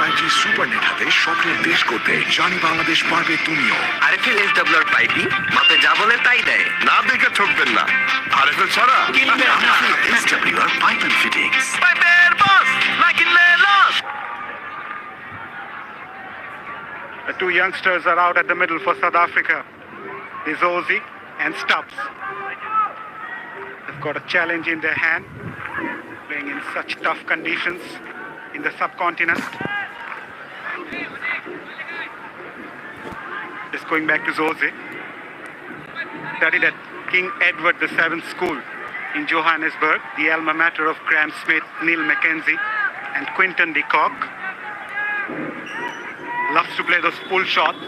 5G super net হাতে স্বপ্নের দেশ করতে জানি বাংলাদেশ পারবে তুমিও। আরএফএল এসডব্লিউআর পাইপই মাপে যা বলে তাই দেয়, না দেখে ঠকবেন না। আরএফএল ছাড়া কিনবেন না। SWR pipe and fittings. পাইপের বস, না কিনলে loss. The two youngsters are out at the middle for South Africa. There's Ozzy and Stubbs. They've got a challenge in their hand, playing in such tough conditions in the subcontinent. Just going back to Ozzy. Studied at King Edward VII School in Johannesburg, the alma mater of Graham Smith, Neil Mackenzie, and Quinton de Kock. Loves to play those pull shots.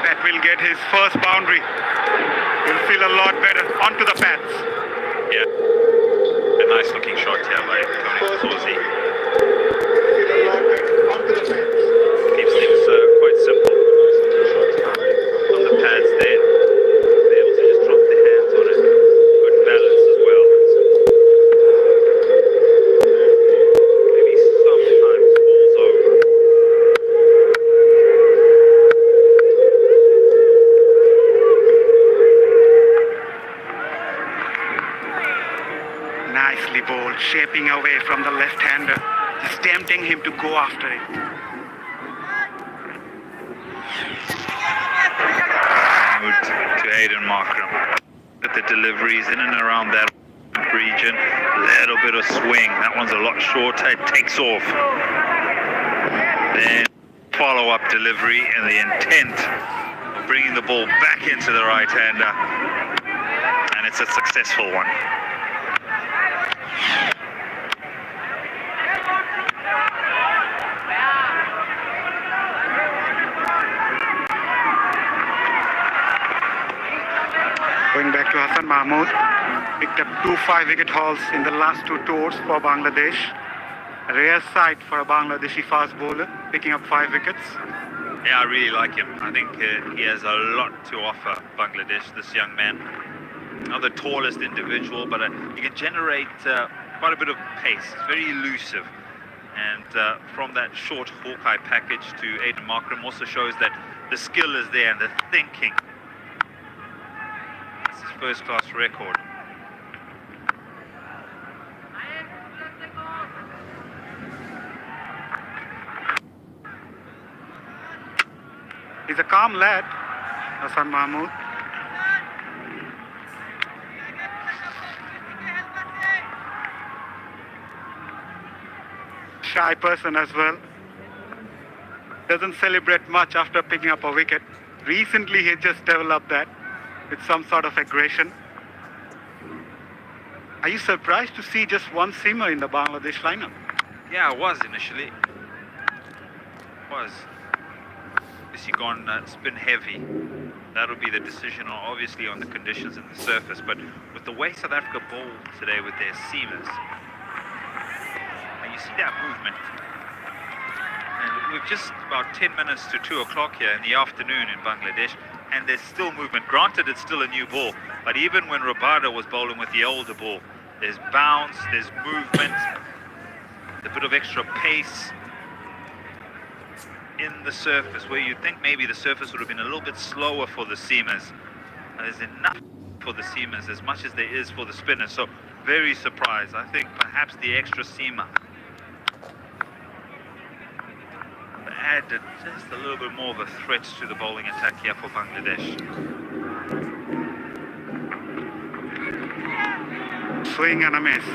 That will get his first boundary. He'll feel a lot better onto the pads. Yeah, a nice looking shot here by Tony Ozzy. Keeps things quite simple on the pads there. They're able to just drop their hands on it. Good balance as well. Maybe sometimes falls over. Nicely bowled, shaping away from the left-hander, just tempting him to go after it. To Aiden Markram. But the deliveries in and around that region, little bit of swing. That one's a lot shorter. It takes off. Then follow-up delivery and the intent of bringing the ball back into the right-hander. And it's a successful one. Going back to Hassan Mahmood, picked up 2 5-wicket hauls in the last 2 tours for Bangladesh. A rare sight for a Bangladeshi fast bowler, picking up 5 wickets. Yeah, I really like him. I think he has a lot to offer Bangladesh, this young man. Not the tallest individual, but he can generate quite a bit of pace. He's very elusive. And from that short Hawkeye package to Aiden Markram also shows that the skill is there and the thinking. It's his first-class record. He's a calm lad, Hassan Mahmood. Shy person as well. Doesn't celebrate much after picking up a wicket. Recently he just developed that with some sort of aggression. Are you surprised to see just one seamer in the Bangladesh lineup? Yeah, I was initially. Obviously gone spin heavy. That'll be the decision, obviously, on the conditions and the surface. But with the way South Africa bowled today with their seamers, and you see that movement. And we've just about 10 minutes to 2 o'clock here in the afternoon in Bangladesh, and there's still movement. Granted, it's still a new ball, but even when Rabada was bowling with the older ball, there's bounce, there's movement, a bit of extra pace in the surface, where you'd think maybe the surface would have been a little bit slower for the seamers. And there's enough for the seamers as much as there is for the spinners. So very surprised. I think perhaps the extra seamer added just a little bit more of a threat to the bowling attack here for Bangladesh. Swing and a miss.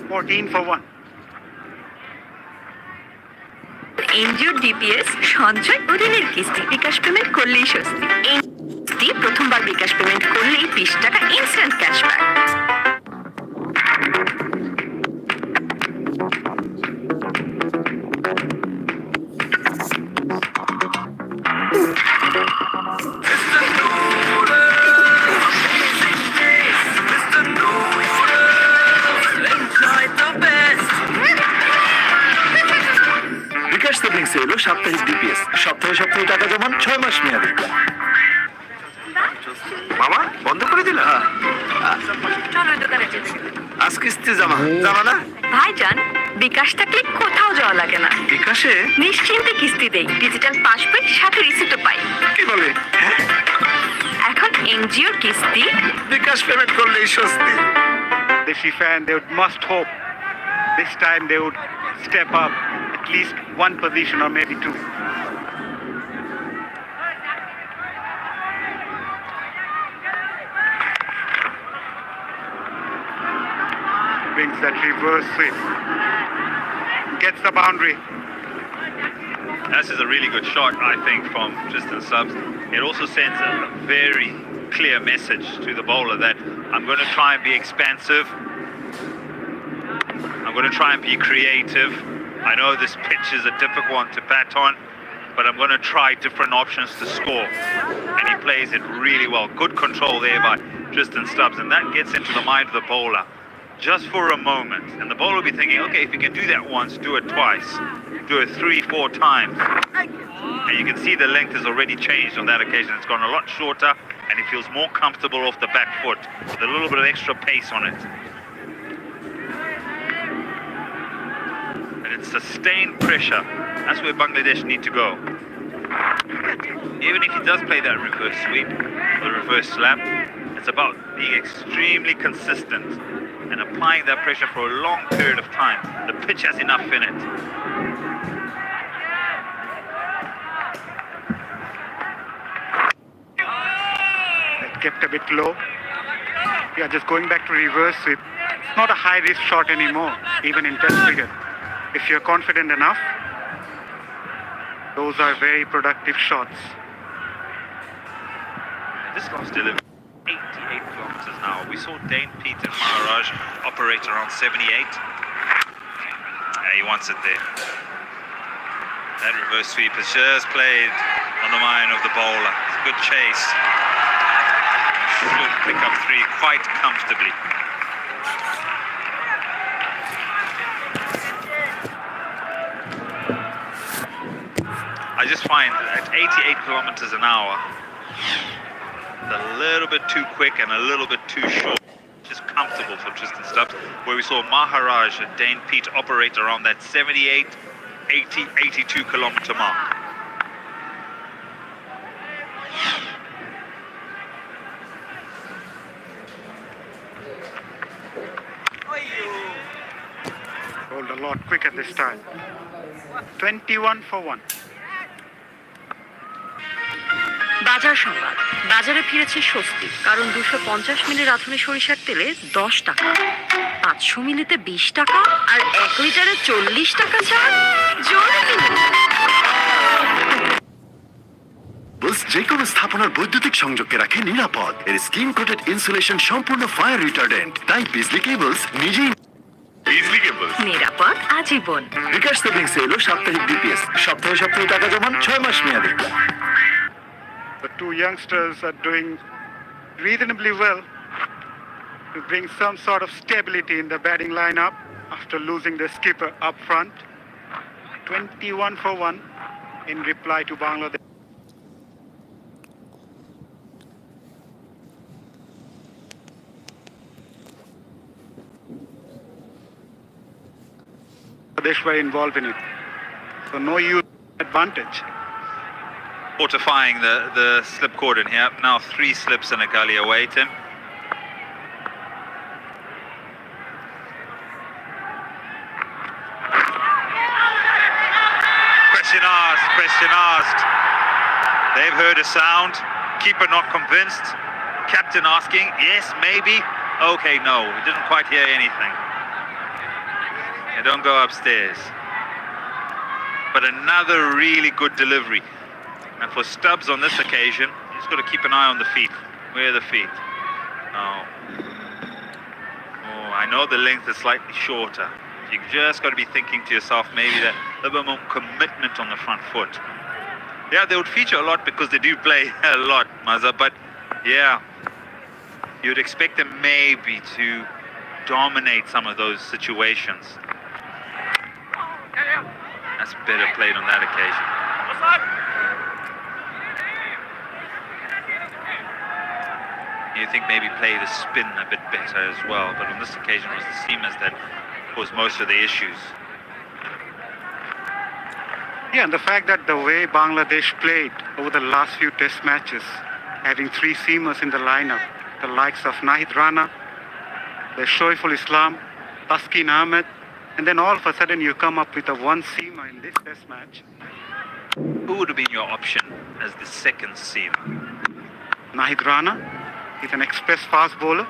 14 for 1. এনজিওর DPS সঞ্চয় ও ঋণের কিস্তি বিকাশ payment করলেই স্বস্তি। এই কিস্তি প্রথমবার বিকাশ payment করলেই 20 টাকা ইনস্ট্যান্ট ক্যাশব্যাক। এলো সাপ্তাহিক ডিপিএস, সপ্তাহে সপ্তাহে টাকা জমান 6 মাস মেয়াদে। মামা বন্ধ করে দিলা? চলো ওই দোকানে যেতে। আজ কিস্তি জমা জমা না? ভাইজান, বিকাশ থাকলে কোথাও যাওয়া লাগে না। বিকাশে নিশ্চিন্তে কিস্তি দেই, ডিজিটাল পাসবই সাথে রিসিপ্টও পাই। কি বলে? হ্যাঁ, এখন এনজিওর কিস্তি বিকাশ পেমেন্ট করলেই স্বস্তি। Deshi fan, they must hope this time they would step up at least one position or maybe two. Brings that reverse sweep. Gets the boundary. This is a really good shot, I think, from Tristan Stubbs. It also sends a very clear message to the bowler that I'm going to try and be expansive. I'm going to try and be creative. I know this pitch is a difficult one to bat on, but I'm going to try different options to score. And he plays it really well. Good control there by Tristan Stubbs, and that gets into the mind of the bowler just for a moment. And the bowler will be thinking, okay, if you can do that once, do it twice, do it 3-4 times. And you can see the length has already changed on that occasion. It's gone a lot shorter, and he feels more comfortable off the back foot with a little bit of extra pace on it. And it's sustained pressure. That's where Bangladesh need to go. Even if he does play that reverse sweep, the reverse slap, it's about being extremely consistent and applying that pressure for a long period of time. The pitch has enough in it. That kept a bit low. Yeah, just going back to reverse sweep. It's not a high risk shot anymore, even in test cricket. If you're confident enough, those are very productive shots. This last delivery, 88 kilometers an hour. We saw Dane Pete and Maharaj operate around 78. He wants it there. That reverse sweep has just played on the mind of the bowler. It's a good chase. Should pick up 3 quite comfortably. I just find that at 88 kilometers an hour, a little bit too quick and a little bit too short. Just comfortable for Tristan Stubbs, where we saw Maharaj and Dane Pete operate around that 78, 80, 82 kilometer mark. Rolled a lot quicker this time. 21 for 1. বাজার সংবাদ। বাজারে ফিরেছে স্বস্তি, কারণ 250 মিলি রাঁধুনি সরিষার তেলে 10 টাকা, 500 মিলিতে 20 টাকা আর 1 লিটারে 40 টাকা ছাড়। জোরে কিনুন। যে কোনো স্থাপনার বৈদ্যুতিক সংযোগকে রাখে নিরাপদ। এর স্কিন কোটেড ইনসুলেশন সম্পূর্ণ ফায়ার রিটার্ডেন্ট, তাই বিজলি কেবলস নিজেই নিরাপদ আজীবন। বিকাশ সেভিংস এলো সাপ্তাহিক ডিপিএস, সপ্তাহে সপ্তাহে টাকা জমান 6 মাস মেয়াদে। The two youngsters are doing reasonably well to bring some sort of stability in the batting lineup after losing their skipper up front. 21 for 1 in reply to Bangladesh. Bangladesh were involved in it, so no use advantage. Fortifying the slip cordon here. Now 3 slips and a gully await him. Question asked. They've heard a sound. Keeper not convinced. Captain asking, yes, maybe. Okay, no, we didn't quite hear anything. You don't go upstairs. But another really good delivery. And for Stubbs on this occasion, he's got to keep an eye on the feet. Where are the feet? Oh. Oh, I know the length is slightly shorter. You just got to be thinking to yourself maybe that a little bit more commitment on the front foot. Yeah, they would feature a lot because they do play a lot, Mazza, but yeah, you'd expect them maybe to dominate some of those situations. That's better played on that occasion. You think maybe play the spin a bit better as well, but on this occasion it was the seamers that caused most of the issues. Yeah, and the fact that the way Bangladesh played over the last few test matches, having three seamers in the lineup, the likes of Nahid Rana, the Shoiful Islam, Taskin Ahmed, and then all of a sudden you come up with a one seamer in this test match. Who would have been your option as the second seamer? Nahid Rana, he's an express fast bowler.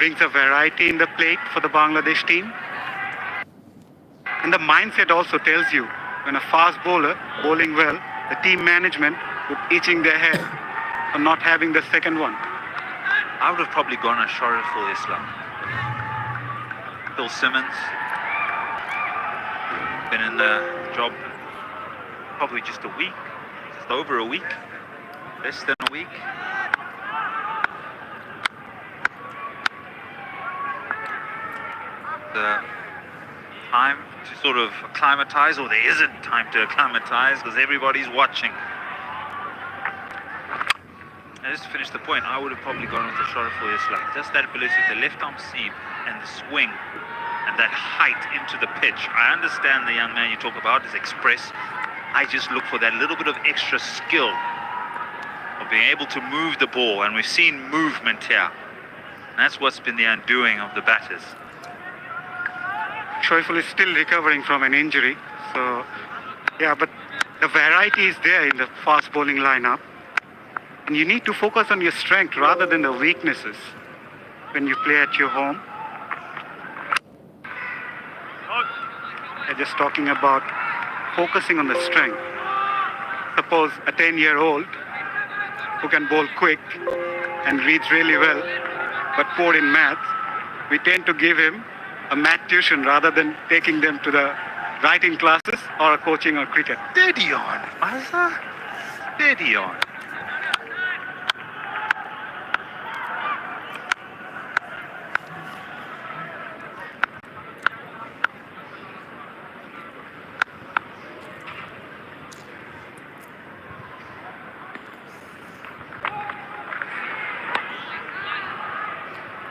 Brings a variety in the plate for the Bangladesh team. And the mindset also tells you when a fast bowler bowling well, the team management would itching their head for not having the second one. I would have probably gone a Shariful Islam. Phil Simmons. Been in the job probably just a week, just over a week, less than a week. The time to sort of acclimatize, or there isn't time to acclimatize because everybody's watching. And just to finish the point, I would have probably gone with the Shariful Islam. Just that ability with the left arm seam and the swing and that height into the pitch. I understand the young man you talk about is express. I just look for that little bit of extra skill of being able to move the ball, and we've seen movement here. And that's what's been the undoing of the batters. Shoiful is still recovering from an injury, so yeah, but the variety is there in the fast bowling lineup. And you need to focus on your strength rather than the weaknesses when you play at your home. They're just talking about focusing on the strength. Suppose a 10-year-old who can bowl quick and reads really well, but poor in maths, we tend to give him a math tuition rather than taking them to the writing classes or coaching or cricket. Steady on, Mazza. Steady on.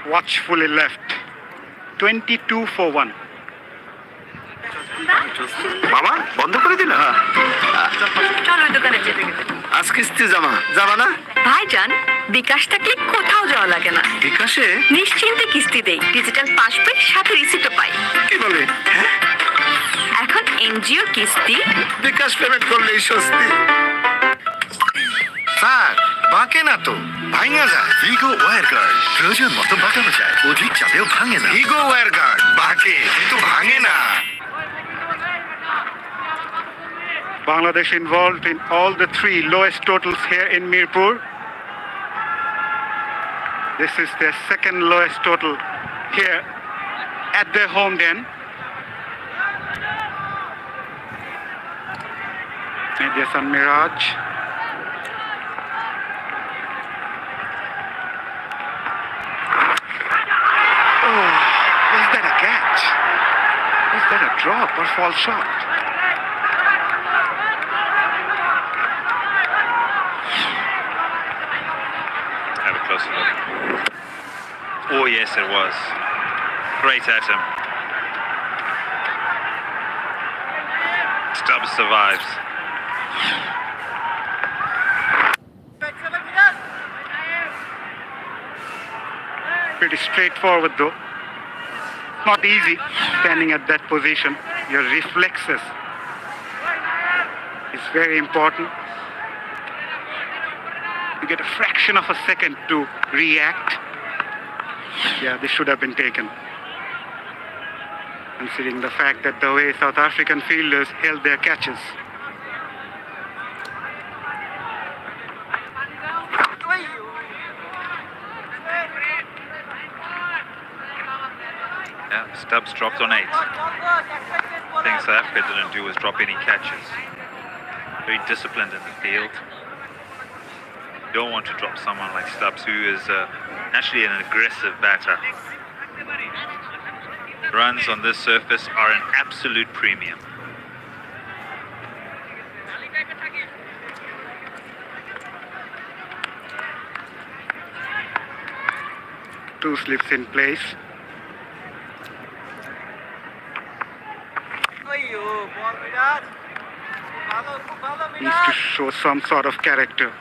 Watchfully left. 22 for 1. মামা বন্ধ করে দিল। চলো ওই দোকানে যেতে। আজ কিস্তি জমা যাবা না? ভাইজান, বিকাশ থাকলে কোথাও যাওয়া লাগে না। বিকাশে নিশ্চিন্তে কিস্তি দেই, ডিজিটাল পাসবই সাথে রিসিপ্টও পাই। কি বলে? হ্যাঁ, এখন এনজিও কিস্তি বিকাশ পেমেন্ট করলেই স্বস্তি। স্যার বাঁকে না তো, ভাঙা যায়। ভিগো ওয়্যার গার্ড প্রয়োজন মতো বাঁকানো যায়, অধিক চাপেও ভাঙে না। ভিগো ওয়্যার গার্ড বাঁকে কিন্তু ভাঙে না। Bangladesh involved in all the three lowest totals here in Mirpur. This is their second lowest total here at their home den. There's some Miraj. Oh, was that a catch? Was that a drop or fall shot? Have a closer look. Oh yes, it was. Great at him. Stubbs survives. Pretty straightforward though. Not easy standing at that position. Your reflexes is very important. You get a fraction of a second to react. Yeah, this should have been taken. Considering the fact that the way South African fielders held their catches. Yeah, Stubbs dropped on 8. The thing South Africa didn't do was drop any catches. Very disciplined in the field. You don't want to drop someone like Stubbs, who is naturally an aggressive batter. Runs on this surface are an absolute premium. Two slips in place. Needs to show some sort of character.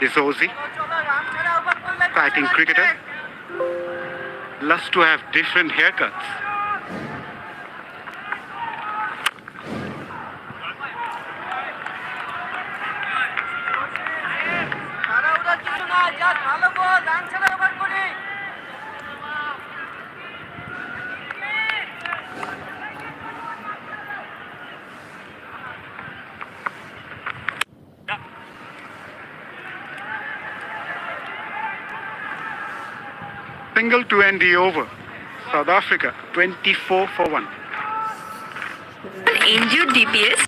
Is Ozzy, striking cricketer, loves to have different haircuts. Single to end the over. South Africa 24 for 1. Injured DPS